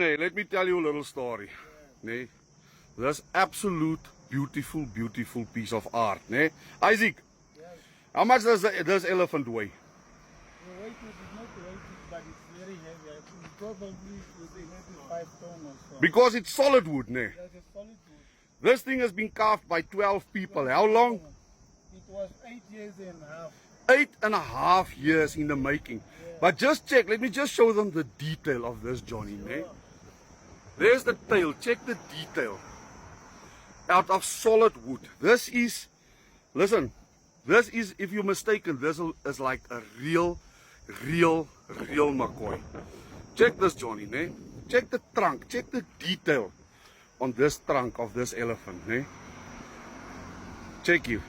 Hey, let me tell you a little story. Nee, this absolute beautiful piece of art. Nee, Isaac, how much does this elephant weigh? The weight is not weighted, but it's very heavy. I think probably maybe 5 tons or so. Because it's solid wood. Nee, That's a solid wood. this thing has been carved by 12 people. How long? It was 8 years and a half. 8.5 years in the making. But just check, let me just show them the detail of this, Johnny. Nee? There's the tail, check the detail. Out of solid wood. This is, listen, this is, if you're mistaken, this is like a real McCoy. Check this, Johnny. Nee? Check the trunk, check the detail on this trunk of this elephant. Nee? Check you.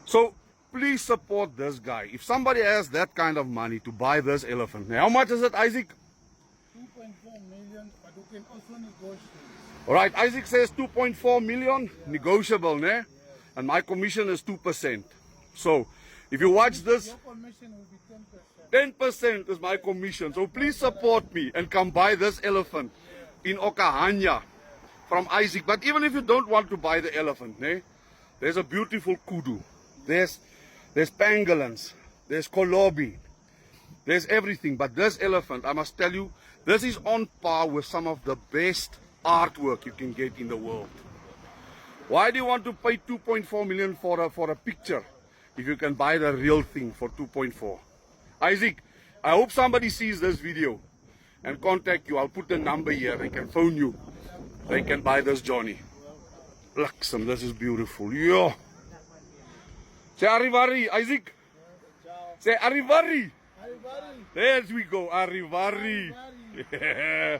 So, please support this guy. If somebody has that kind of money to buy this elephant, how much is it, Isaac? 2.4 million, but you can also negotiate. Alright, Isaac says 2.4 million, negotiable, ne? And my commission is 2%. So, if you watch this, Your commission will be 10%. 10% is my commission. So please support me and come buy this elephant in Okahanya from Isaac. But even if you don't want to buy the elephant, ne? There's a beautiful kudu. There's pangolins. There's kolobi. There's everything. But this elephant, I must tell you, this is on par with some of the best artwork you can get in the world. Why do you want to pay 2.4 million for a picture if you can buy the real thing for 2.4? Isaac, I hope somebody sees this video and contact you. I'll put the number here. They can phone you. They can buy this, Johnny. Luxem, this is beautiful. Yo. Say Arrivari, Isaac. Say Arrivari. Arrivari. There we go, Arrivari. Arrivari. Yeah.